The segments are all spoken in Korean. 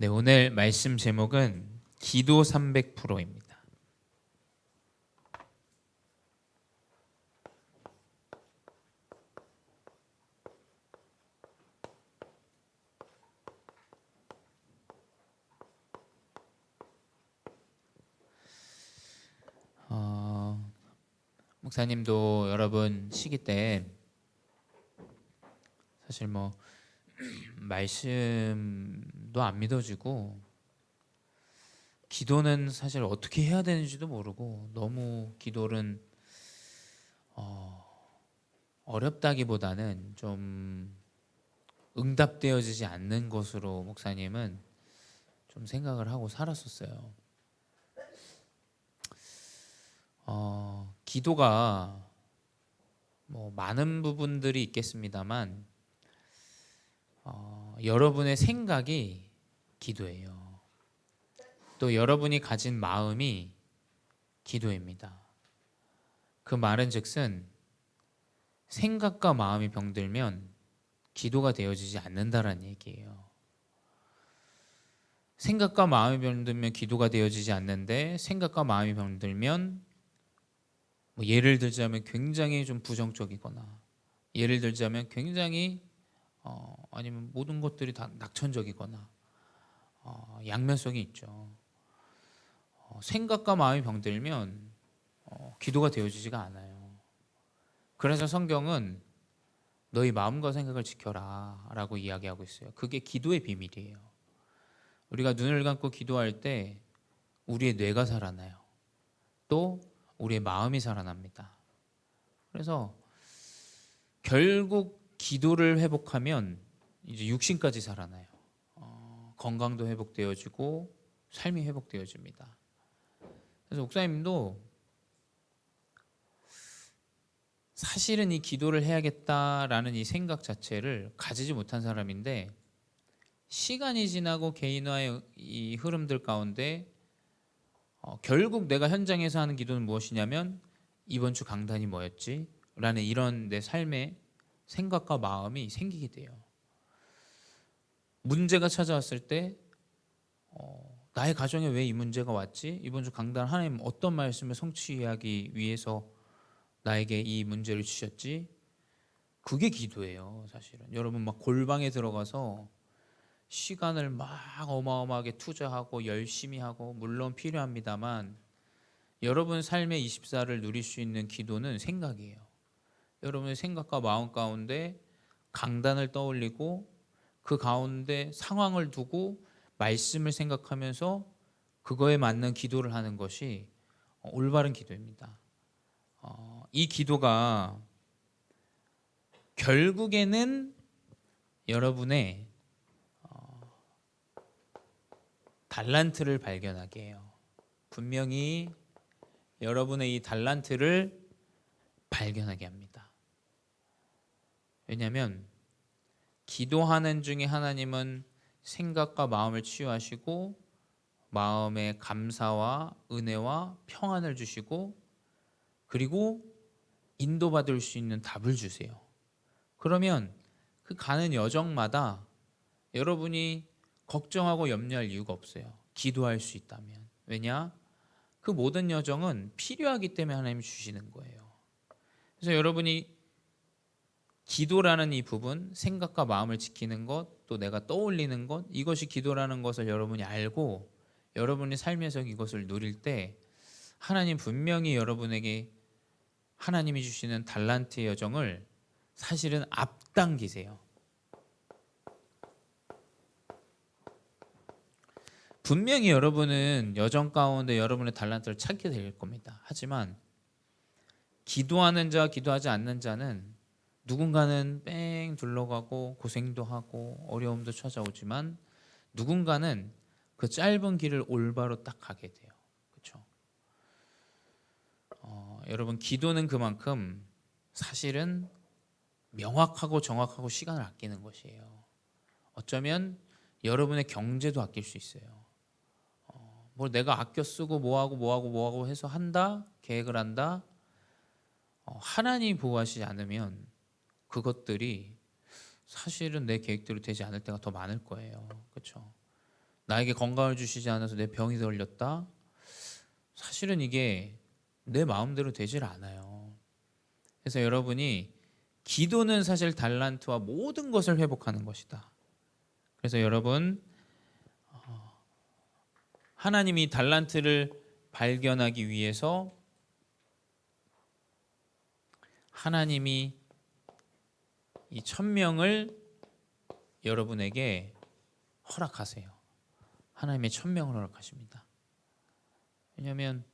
네, 오늘 말씀 제목은 기도 300%입니다. 목사님도 여러분 시기 때 사실 말씀도 안 믿어지고 기도는 사실 어떻게 해야 되는지도 모르고 너무 기도는 어렵다기보다는 좀 응답되어지지 않는 것으로 목사님은 좀 생각을 하고 살았었어요. 기도가 많은 부분들이 있겠습니다만 여러분의 생각이 기도예요. 또 여러분이 가진 마음이 기도입니다. 그 말은즉슨 생각과 마음이 병들면 기도가 되어지지 않는다라는 얘기예요. 생각과 마음이 병들면 기도가 되어지지 않는데, 생각과 마음이 병들면 예를 들자면 굉장히 좀 부정적이거나, 예를 들자면 굉장히 아니면 모든 것들이 다 낙천적이거나 양면성이 있죠. 생각과 마음이 병들면 기도가 되어지지가 않아요. 그래서 성경은 너희 마음과 생각을 지켜라 라고 이야기하고 있어요. 그게 기도의 비밀이에요. 우리가 눈을 감고 기도할 때 우리의 뇌가 살아나요. 또 우리의 마음이 살아납니다. 그래서 결국 기도를 회복하면 이제 육신까지 살아나요. 건강도 회복되어지고 삶이 회복되어집니다. 그래서 목사님도 사실은 이 기도를 해야겠다라는 이 생각 자체를 가지지 못한 사람인데, 시간이 지나고 개인화의 이 흐름들 가운데 결국 내가 현장에서 하는 기도는 무엇이냐면 이번 주 강단이 뭐였지? 라는 이런 내 삶의 생각과 마음이 생기게 돼요. 문제가 찾아왔을 때 나의 가정에 왜 이 문제가 왔지? 이번 주 강단 하나님 어떤 말씀을 성취하기 위해서 나에게 이 문제를 주셨지? 그게 기도예요. 사실은 여러분 골방에 들어가서 시간을 어마어마하게 투자하고 열심히 하고 물론 필요합니다만, 여러분 삶의 24를 누릴 수 있는 기도는 생각이에요. 여러분의 생각과 마음 가운데 강단을 떠올리고 그 가운데 상황을 두고 말씀을 생각하면서 그거에 맞는 기도를 하는 것이 올바른 기도입니다. 이 기도가 결국에는 여러분의 달란트를 발견하게 해요. 분명히 여러분의 이 달란트를 발견하게 합니다. 왜냐하면 기도하는 중에 하나님은 생각과 마음을 치유하시고 마음의 감사와 은혜와 평안을 주시고, 그리고 인도받을 수 있는 답을 주세요. 그러면 그 가는 여정마다 여러분이 걱정하고 염려할 이유가 없어요. 기도할 수 있다면. 왜냐? 그 모든 여정은 필요하기 때문에 하나님이 주시는 거예요. 그래서 여러분이 기도라는 이 부분, 생각과 마음을 지키는 것, 또 내가 떠올리는 것, 이것이 기도라는 것을 여러분이 알고 여러분의 삶에서 이것을 누릴 때 하나님 분명히 여러분에게 하나님이 주시는 달란트의 여정을 사실은 앞당기세요. 분명히 여러분은 여정 가운데 여러분의 달란트를 찾게 될 겁니다. 하지만 기도하는 자와 기도하지 않는 자는 누군가는 뺑 둘러가고 고생도 하고 어려움도 찾아오지만, 누군가는 그 짧은 길을 올바로 딱 가게 돼요. 그렇죠? 여러분, 기도는 그만큼 사실은 명확하고 정확하고 시간을 아끼는 것이에요. 어쩌면 여러분의 경제도 아낄 수 있어요. 뭘 내가 아껴 쓰고 뭐하고 해서 한다, 계획을 한다, 하나님이 보호하시지 않으면 그것들이 사실은 내 계획대로 되지 않을 때가 더 많을 거예요. 그렇죠? 나에게 건강을 주시지 않아서 내 병이 걸렸다. 사실은 이게 내 마음대로 되질 않아요. 그래서 여러분이 기도는 사실 달란트와 모든 것을 회복하는 것이다. 그래서 여러분 하나님이 달란트를 발견하기 위해서 하나님이 이 1000명을 여러분에게 허락하세요. 하나님의 1000명을 허락하십니다. 왜냐하면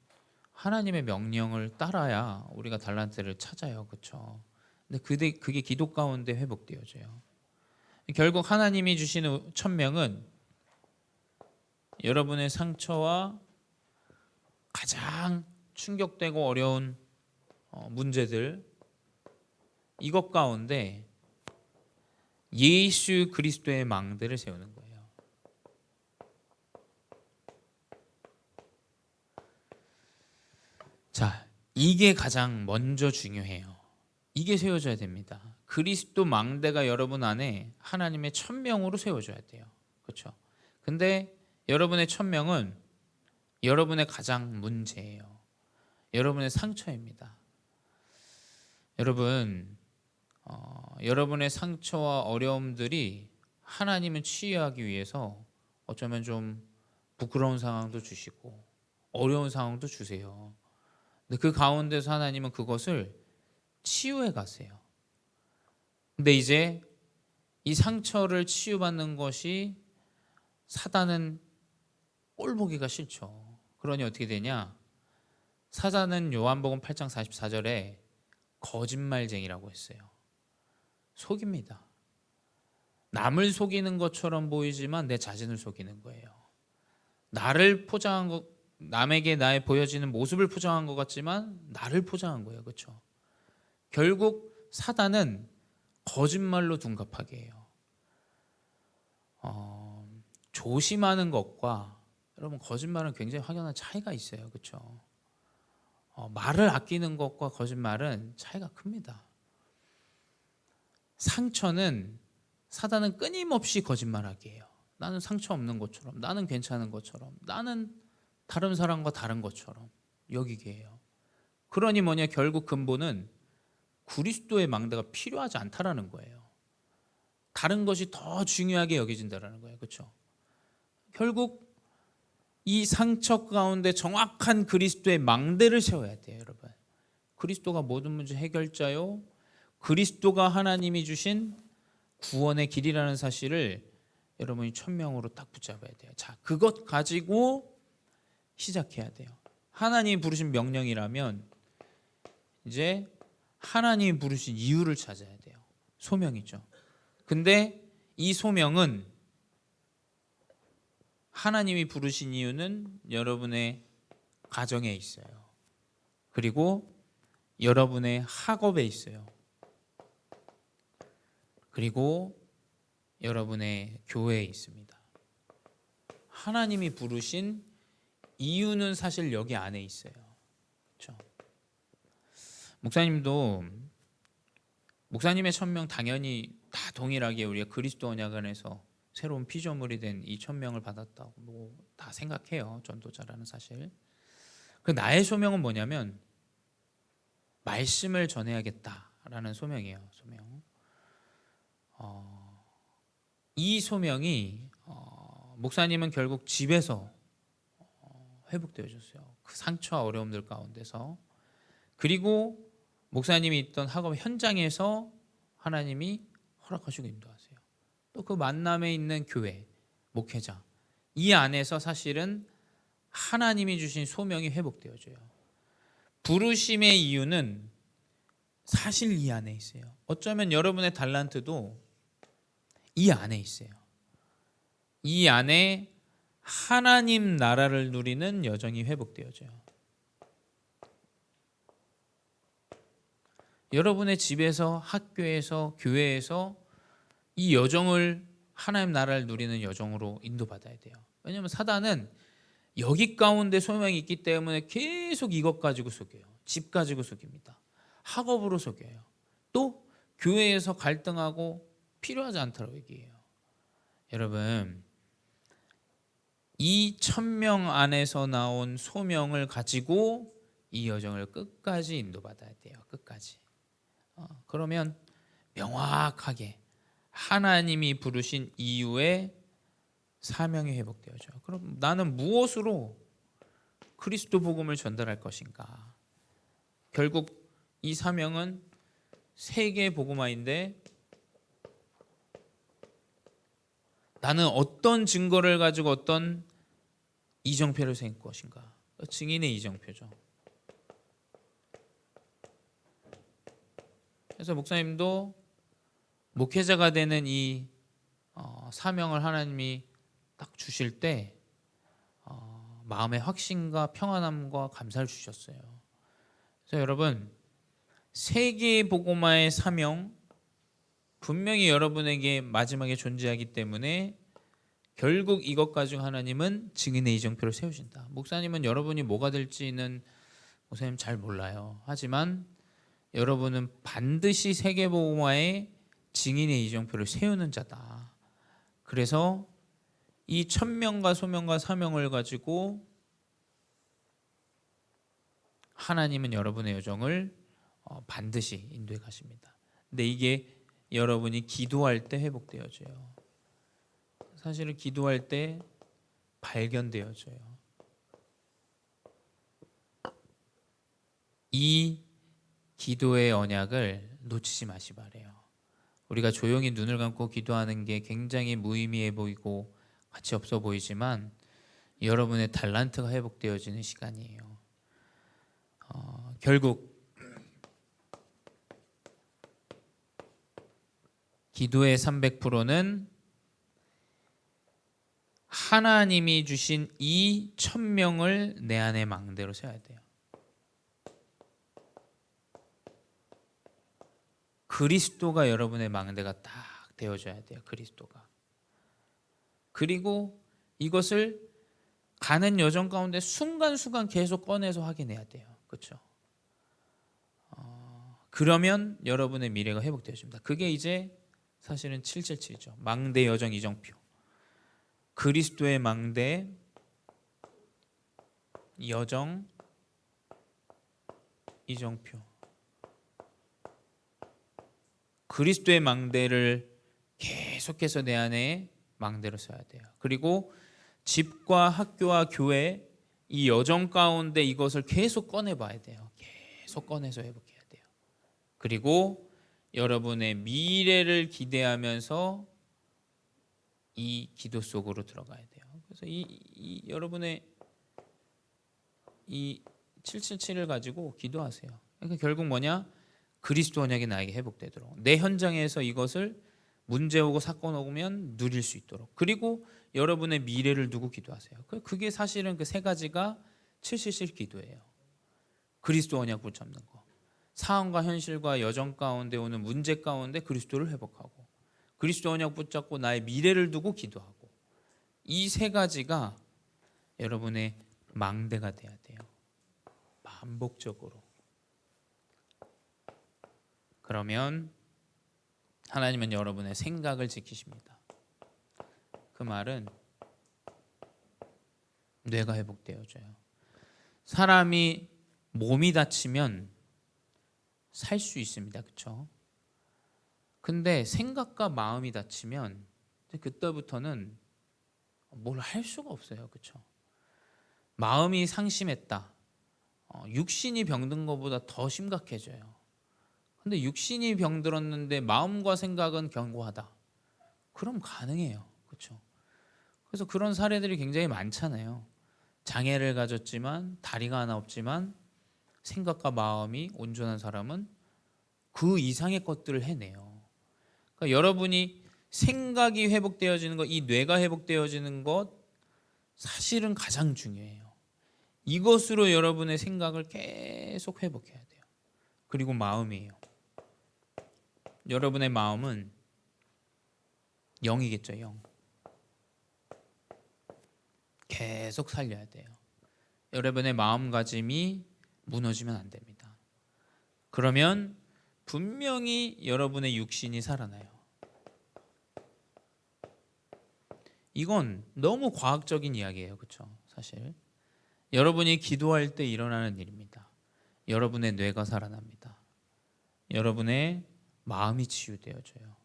하나님의 명령을 따라야 우리가 달란트를 찾아요. 그렇죠? 근데 그게 기도 가운데 회복되어져요. 결국 하나님이 주시는 1000명은 여러분의 상처와 가장 충격되고 어려운 문제들, 이것 가운데 예수 그리스도의 망대를 세우는 거예요. 자, 이게 가장 먼저 중요해요. 이게 세워져야 됩니다. 그리스도 망대가 여러분 안에 하나님의 1000명으로 세워져야 돼요. 그렇죠? 근데 여러분의 1000명은 여러분의 가장 문제예요. 여러분의 상처입니다. 여러분, 여러분의 상처와 어려움들이 하나님을 치유하기 위해서 어쩌면 좀 부끄러운 상황도 주시고 어려운 상황도 주세요. 근데 그 가운데서 하나님은 그것을 치유해 가세요. 근데 이제 이 상처를 치유받는 것이 사단은 꼴 보기가 싫죠. 그러니 어떻게 되냐? 사단은 요한복음 8장 44절에 거짓말쟁이라고 했어요. 속입니다. 남을 속이는 것처럼 보이지만 내 자신을 속이는 거예요. 나를 포장한 것, 남에게 나의 보여지는 모습을 포장한 것 같지만 나를 포장한 거예요. 그렇죠? 결국 사단은 거짓말로 둔갑하게 해요. 조심하는 것과 여러분 거짓말은 굉장히 확연한 차이가 있어요. 그렇죠? 말을 아끼는 것과 거짓말은 차이가 큽니다. 상처는 사단은 끊임없이 거짓말하게 해요. 나는 상처 없는 것처럼, 나는 괜찮은 것처럼, 나는 다른 사람과 다른 것처럼 여기게 해요. 그러니 뭐냐, 결국 근본은 그리스도의 망대가 필요하지 않다라는 거예요. 다른 것이 더 중요하게 여겨진다라는 거예요. 그렇죠? 결국 이 상처 가운데 정확한 그리스도의 망대를 세워야 돼요. 여러분, 그리스도가 모든 문제 해결자요, 그리스도가 하나님이 주신 구원의 길이라는 사실을 여러분이 1000명으로 딱 붙잡아야 돼요. 자, 그것 가지고 시작해야 돼요. 하나님이 부르신 명령이라면 이제 하나님이 부르신 이유를 찾아야 돼요. 소명이죠. 근데 이 소명은, 하나님이 부르신 이유는 여러분의 가정에 있어요. 그리고 여러분의 학업에 있어요. 그리고 여러분의 교회에 있습니다. 하나님이 부르신 이유는 사실 여기 안에 있어요. 그렇죠? 목사님의 1000명 당연히 다 동일하게 우리가 그리스도 언약 안에서 새로운 피조물이 된 이 1000명을 받았다고 다 생각해요. 전도자라는 사실. 그 나의 소명은 뭐냐면 말씀을 전해야겠다라는 소명이에요. 소명. 이 소명이 목사님은 결국 집에서 회복되어졌어요. 그 상처와 어려움들 가운데서. 그리고 목사님이 있던 학업 현장에서 하나님이 허락하시고 인도하세요. 또 그 만남에 있는 교회, 목회자, 이 안에서 사실은 하나님이 주신 소명이 회복되어져요. 부르심의 이유는 사실 이 안에 있어요. 어쩌면 여러분의 달란트도 이 안에 있어요. 이 안에 하나님 나라를 누리는 여정이 회복되어져요. 여러분의 집에서, 학교에서, 교회에서 이 여정을, 하나님 나라를 누리는 여정으로 인도받아야 돼요. 왜냐하면 사단은 여기 가운데 소명이 있기 때문에 계속 이것 가지고 속여요. 집 가지고 속입니다. 학업으로 속여요. 또 교회에서 갈등하고 필요하지 않다고 얘기해요. 여러분, 이 1000명 안에서 나온 소명을 가지고 이 여정을 끝까지 인도받아야 돼요. 끝까지. 그러면 명확하게 하나님이 부르신 이후에 사명이 회복되어져요. 그럼 나는 무엇으로 그리스도 복음을 전달할 것인가? 결국 이 사명은 세계 복음화인데 나는 어떤 증거를 가지고 어떤 이정표를 세울 것인가? 증인의 이정표죠. 그래서 목사님도 목회자가 되는 이 사명을 하나님이 딱 주실 때 마음의 확신과 평안함과 감사를 주셨어요. 그래서 여러분, 세계 복음화의 사명 분명히 여러분에게 마지막에 존재하기 때문에 결국 이것 가지고 하나님은 증인의 이정표를 세우신다. 목사님은 여러분이 뭐가 될지는 목사님 잘 몰라요. 하지만 여러분은 반드시 세계 복음화의 증인의 이정표를 세우는 자다. 그래서 이 천명과 소명과 사명을 가지고 하나님은 여러분의 여정을 반드시 인도해 가십니다. 근데 이게 여러분이 기도할 때 회복되어져요. 사실은 기도할 때 발견되어져요. 이 기도의 언약을 놓치지 마시 바래요. 우리가 조용히 눈을 감고 기도하는 게 굉장히 무의미해 보이고 가치 없어 보이지만 여러분의 달란트가 회복되어지는 시간이에요. 결국 기도의 300%는 하나님이 주신 이 1000명을 내 안의 망대로 세워야 돼요. 그리스도가 여러분의 망대가 딱 되어줘야 돼요. 그리스도가. 그리고 이것을 가는 여정 가운데 순간순간 계속 꺼내서 확인해야 돼요. 그렇죠? 그러면 여러분의 미래가 회복되어집니다. 그게 이제 사실은 777이죠. 망대 여정 이정표. 그리스도의 망대 여정 이정표. 그리스도의 망대를 계속해서 내 안에 망대로 써야 돼요. 그리고 집과 학교와 교회 이 여정 가운데 이것을 계속 꺼내봐야 돼요. 계속 꺼내서 회복해야 돼요. 그리고 여러분의 미래를 기대하면서 이 기도 속으로 들어가야 돼요. 그래서 여러분의 이 777을 가지고 기도하세요. 그러니까 결국 뭐냐? 그리스도 언약이 나에게 회복되도록 내 현장에서 이것을 문제 오고 사건 오면 누릴 수 있도록 그리고 여러분의 미래를 두고 기도하세요. 그게 사실은 그 세 가지가 777 기도예요. 그리스도 언약 붙잡는 거, 상황과 현실과 여정 가운데 오는 문제 가운데 그리스도를 회복하고 그리스도 언약 붙잡고 나의 미래를 두고 기도하고 이 세 가지가 여러분의 망대가 돼야 돼요. 반복적으로. 그러면 하나님은 여러분의 생각을 지키십니다. 그 말은 뇌가 회복되어져요. 사람이 몸이 다치면 살 수 있습니다. 그렇죠? 근데 생각과 마음이 다치면 그때부터는 뭘 할 수가 없어요. 그렇죠? 마음이 상심했다. 육신이 병든 것보다 더 심각해져요. 근데 육신이 병들었는데 마음과 생각은 견고하다. 그럼 가능해요. 그렇죠? 그래서 그런 사례들이 굉장히 많잖아요. 장애를 가졌지만 다리가 하나 없지만 생각과 마음이 온전한 사람은 그 이상의 것들을 해내요. 그러니까 여러분이 생각이 회복되어지는 것, 이 뇌가 회복되어지는 것 사실은 가장 중요해요. 이것으로 여러분의 생각을 계속 회복해야 돼요. 그리고 마음이에요. 여러분의 마음은 영이겠죠, 영. 계속 살려야 돼요. 여러분의 마음가짐이 무너지면 안 됩니다. 그러면 분명히 여러분의 육신이 살아나요. 이건 너무 과학적인 이야기예요. 그렇죠? 사실 여러분이 기도할 때 일어나는 일입니다. 여러분의 뇌가 살아납니다. 여러분의 마음이 치유되어져요.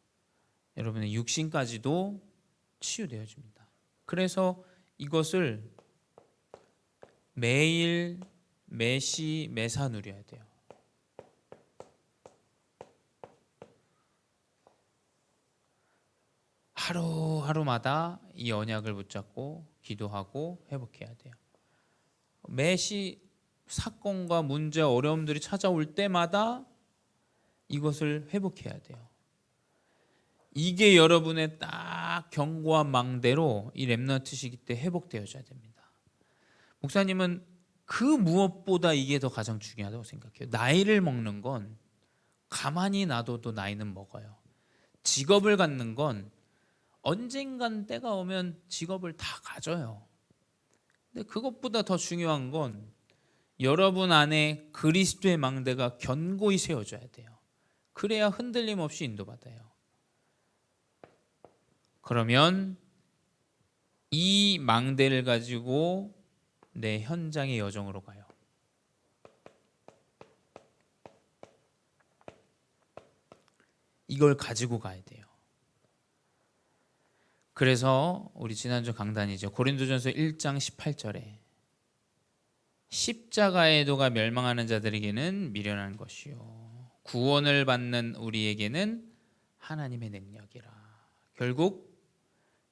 여러분의 육신까지도 치유되어집니다. 그래서 이것을 매일 매시 매사 누려야 돼요. 하루하루마다 이 언약을 붙잡고 기도하고 회복해야 돼요. 매시 사건과 문제, 어려움들이 찾아올 때마다 이것을 회복해야 돼요. 이게 여러분의 딱 견고한 망대로 이 렘넌트 시기 때 회복되어져야 됩니다. 목사님은 그 무엇보다 이게 더 가장 중요하다고 생각해요. 나이를 먹는 건 가만히 놔둬도 나이는 먹어요. 직업을 갖는 건 언젠간 때가 오면 직업을 다 가져요. 근데 그것보다 더 중요한 건 여러분 안에 그리스도의 망대가 견고히 세워져야 돼요. 그래야 흔들림 없이 인도받아요. 그러면 이 망대를 가지고 내 현장의 여정으로 가요. 이걸 가지고 가야 돼요. 그래서 우리 지난주 강단이죠. 고린도전서 1장 18절에 십자가의 도가 멸망하는 자들에게는 미련한 것이요 구원을 받는 우리에게는 하나님의 능력이라. 결국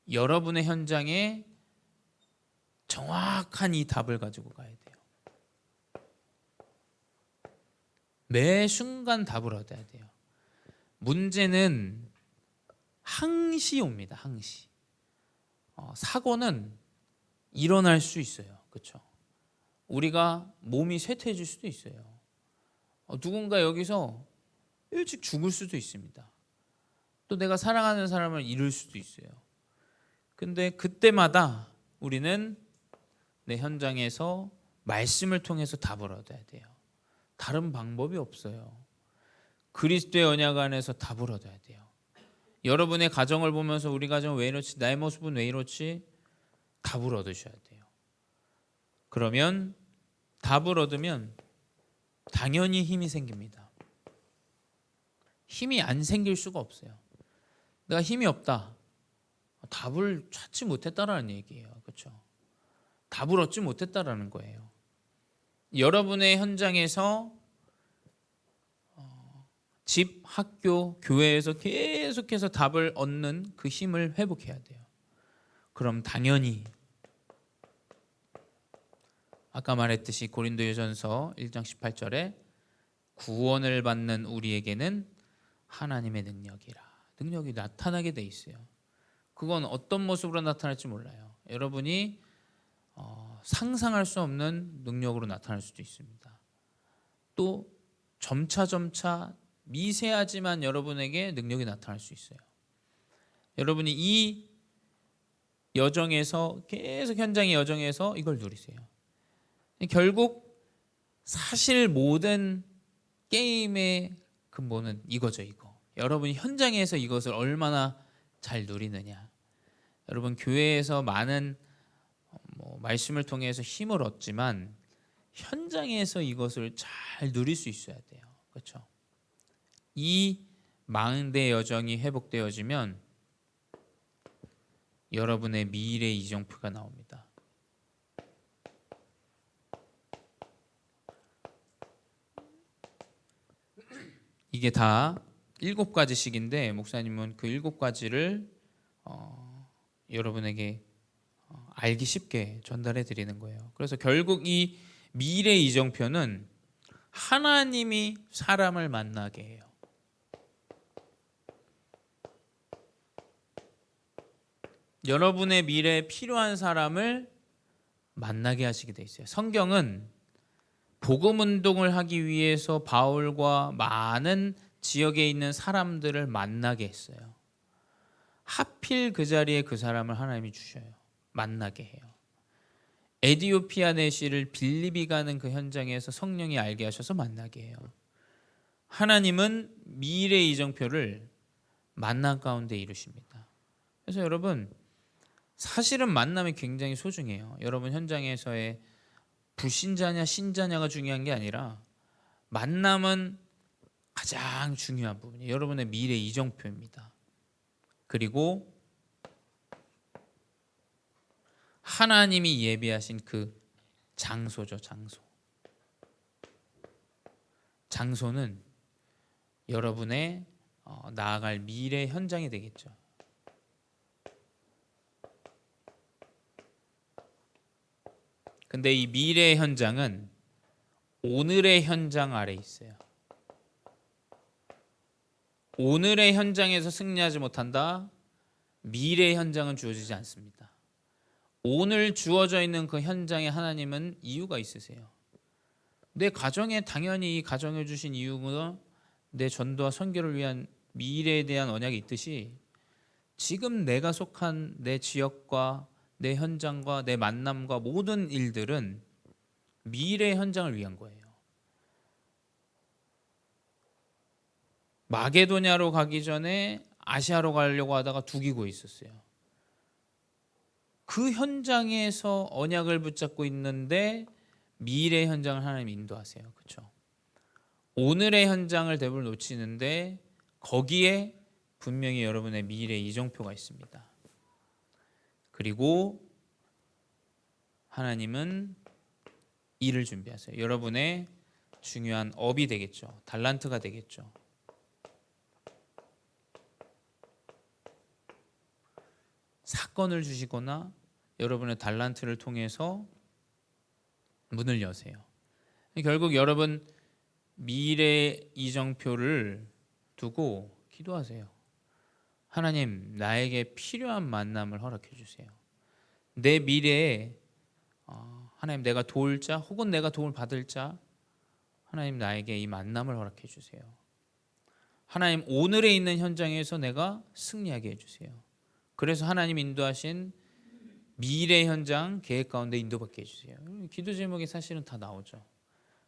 여러분의 현장에 정확한 이 답을 가지고 가야 돼요. 매 순간 답을 얻어야 돼요. 문제는 항시 옵니다. 항시. 사고는 일어날 수 있어요. 그렇죠? 우리가 몸이 쇠퇴해질 수도 있어요. 누군가 여기서 일찍 죽을 수도 있습니다. 또 내가 사랑하는 사람을 잃을 수도 있어요. 근데 그때마다 우리는 내 현장에서 말씀을 통해서 답을 얻어야 돼요. 다른 방법이 없어요. 그리스도의 언약 안에서 답을 얻어야 돼요. 여러분의 가정을 보면서 우리 가정은 왜 이렇지? 나의 모습은 왜 이렇지? 답을 얻으셔야 돼요. 그러면 답을 얻으면 당연히 힘이 생깁니다. 힘이 안 생길 수가 없어요. 내가 힘이 없다. 답을 찾지 못했다라는 얘기예요. 그렇죠? 답을 얻지 못했다라는 거예요. 여러분의 현장에서 집, 학교, 교회에서 계속해서 답을 얻는 그 힘을 회복해야 돼요. 그럼 당연히 아까 말했듯이 고린도전서 1장 18절에 구원을 받는 우리에게는 하나님의 능력이라. 능력이 나타나게 돼 있어요. 그건 어떤 모습으로 나타날지 몰라요. 여러분이 상상할 수 없는 능력으로 나타날 수도 있습니다. 또 점차 미세하지만 여러분에게 능력이 나타날 수 있어요. 여러분이 이 여정에서 계속 현장의 여정에서 이걸 누리세요. 결국 사실 모든 게임의 근본은 이거죠. 이거. 여러분이 현장에서 이것을 얼마나 잘 누리느냐. 여러분 교회에서 많은 말씀을 통해서 힘을 얻지만 현장에서 이것을 잘 누릴 수 있어야 돼요. 그렇죠? 이 망대 여정이 회복되어지면 여러분의 미래 이정표가 나옵니다. 이게 다 7가지씩인데 목사님은 그 7가지를 여러분에게 알기 쉽게 전달해 드리는 거예요. 그래서 결국 이 미래 이정표는 하나님이 사람을 만나게 해요. 여러분의 미래에 필요한 사람을 만나게 하시게 돼 있어요. 성경은 복음 운동을 하기 위해서 바울과 많은 지역에 있는 사람들을 만나게 했어요. 하필 그 자리에 그 사람을 하나님이 주셔요. 만나게 해요. 에디오피아 내시를 빌립이 가는 그 현장에서 성령이 알게 하셔서 만나게 해요. 하나님은 미래 이정표를 만남 가운데 이루십니다. 그래서 여러분 사실은 만남이 굉장히 소중해요. 여러분 현장에서의 불신자냐 신자냐가 중요한 게 아니라 만남은 가장 중요한 부분이에요. 여러분의 미래 이정표입니다. 그리고 하나님이 예비하신 그 장소죠. 장소는 여러분의 나아갈 미래 현장이 되겠죠. 근데 이 미래 현장은 오늘의 현장 아래 있어요. 오늘의 현장에서 승리하지 못한다. 미래의 현장은 주어지지 않습니다. 오늘 주어져 있는 그 현장에 하나님은 이유가 있으세요. 내 가정에 당연히 이 가정을 주신 이유는 내 전도와 선교를 위한 미래에 대한 언약이 있듯이 지금 내가 속한 내 지역과 내 현장과 내 만남과 모든 일들은 미래의 현장을 위한 거예요. 마게도냐로 가기 전에 아시아로 가려고 하다가 두기고 있었어요. 그 현장에서 언약을 붙잡고 있는데 미래의 현장을 하나님이 인도하세요. 그렇죠? 오늘의 현장을 대부분 놓치는데 거기에 분명히 여러분의 미래 이정표가 있습니다. 그리고 하나님은 일을 준비하세요. 여러분의 중요한 업이 되겠죠. 달란트가 되겠죠. 사건을 주시거나 여러분의 달란트를 통해서 문을 여세요. 결국 여러분 미래 이정표를 두고 기도하세요. 하나님, 나에게 필요한 만남을 허락해 주세요. 내 미래에 하나님, 내가 도울 자 혹은 내가 도움을 받을 자, 하나님 나에게 이 만남을 허락해 주세요. 하나님, 오늘에 있는 현장에서 내가 승리하게 해주세요. 그래서 하나님 인도하신 미래 현장 계획 가운데 인도받게 해주세요. 기도 제목이 사실은 다 나오죠.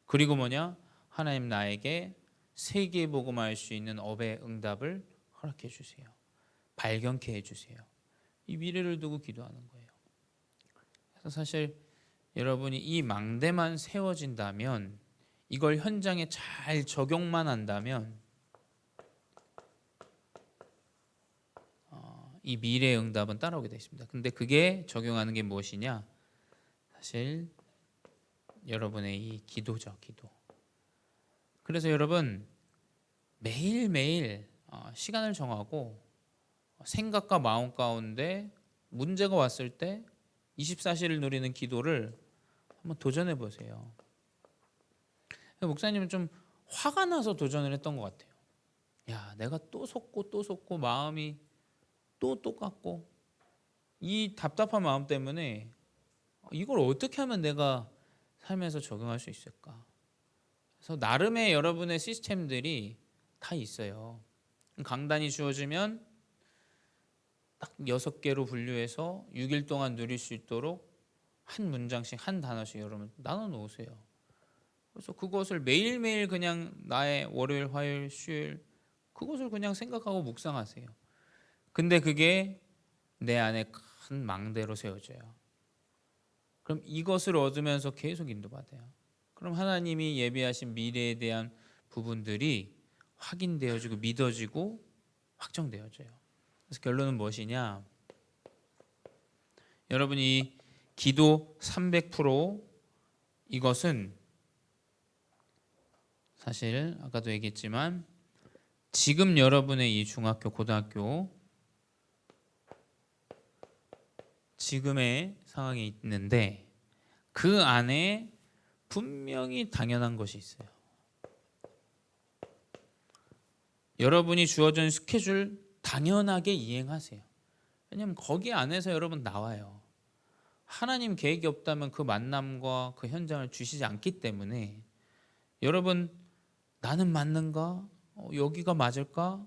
그리고 뭐냐? 하나님 나에게 세계에 복음할 수 있는 업의 응답을 허락해 주세요. 발견케 해주세요. 이 미래를 두고 기도하는 거예요. 그래서 사실 여러분이 이 망대만 세워진다면, 이걸 현장에 잘 적용만 한다면 이 미래의 응답은 따라오게 되어 있습니다. 근데 그게 적용하는 게 무엇이냐? 사실 여러분의 이 기도죠, 기도. 그래서 여러분 매일매일 시간을 정하고 생각과 마음 가운데 문제가 왔을 때 24시를 누리는 기도를 한번 도전해 보세요. 목사님은 좀 화가 나서 도전을 했던 것 같아요. 야, 내가 또 속고 마음이 또 똑같고, 이 답답한 마음 때문에 이걸 어떻게 하면 내가 삶에서 적용할 수 있을까? 그래서 나름의 여러분의 시스템들이 다 있어요. 강단이 주어지면 딱 6개로 분류해서 6일 동안 누릴 수 있도록 한 문장씩 한 단어씩 여러분 나눠 놓으세요. 그래서 그것을 매일매일 그냥 나의 월요일, 화요일, 수요일 그것을 그냥 생각하고 묵상하세요. 근데 그게 내 안에 큰 망대로 세워져요. 그럼 이것을 얻으면서 계속 인도받아요. 그럼 하나님이 예비하신 미래에 대한 부분들이 확인되어지고 믿어지고 확정되어져요. 그래서 결론은 무엇이냐? 여러분이 기도 300% 이것은 사실 아까도 얘기했지만 지금 여러분의 이 중학교, 고등학교 지금의 상황에 있는데 그 안에 분명히 당연한 것이 있어요. 여러분이 주어진 스케줄 당연하게 이행하세요. 왜냐하면 거기 안에서 여러분 나와요. 하나님 계획이 없다면 그 만남과 그 현장을 주시지 않기 때문에 여러분 나는 맞는가? 여기가 맞을까?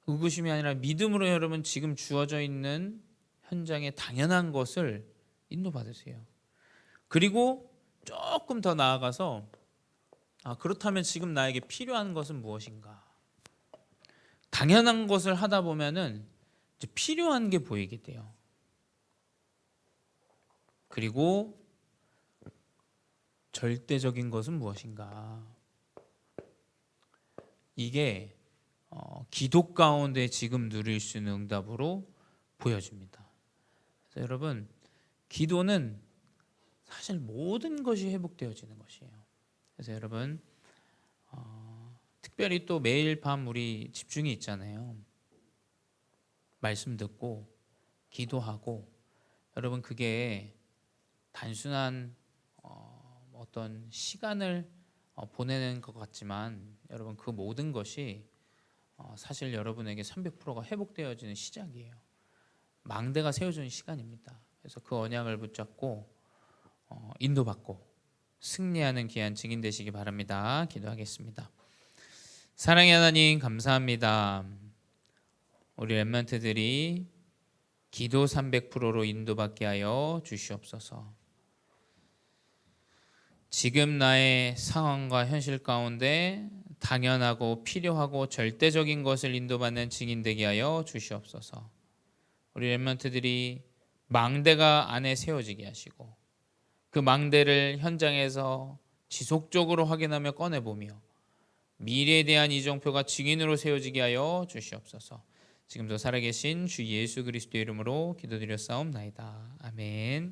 의구심이 아니라 믿음으로 여러분 지금 주어져 있는 현장에 당연한 것을 인도받으세요. 그리고 조금 더 나아가서 그렇다면 지금 나에게 필요한 것은 무엇인가? 당연한 것을 하다 보면은 이제 필요한 게 보이게 돼요. 그리고 절대적인 것은 무엇인가? 이게 기도 가운데 지금 누릴 수 있는 응답으로 보여집니다. 그래서 여러분, 기도는 사실 모든 것이 회복되어지는 것이에요. 그래서 여러분, 특별히 또 매일 밤 우리 집중이 있잖아요. 말씀 듣고 기도하고, 여러분 그게 단순한 어떤 시간을 보내는 것 같지만 여러분 그 모든 것이 사실 여러분에게 300%가 회복되어지는 시작이에요. 망대가 세워지는 시간입니다. 그래서 그 언약을 붙잡고 인도받고 승리하는 귀한 증인 되시기 바랍니다. 기도하겠습니다. 사랑의 하나님 감사합니다. 우리 렘넌트들이 기도 300%로 인도받게 하여 주시옵소서. 지금 나의 상황과 현실 가운데 당연하고 필요하고 절대적인 것을 인도받는 증인 되게 하여 주시옵소서. 우리 렘넌트들이 망대가 안에 세워지게 하시고 그 망대를 현장에서 지속적으로 확인하며 꺼내보며 미래에 대한 이정표가 증인으로 세워지게 하여 주시옵소서. 지금도 살아계신 주 예수 그리스도의 이름으로 기도드렸사옵나이다. 아멘.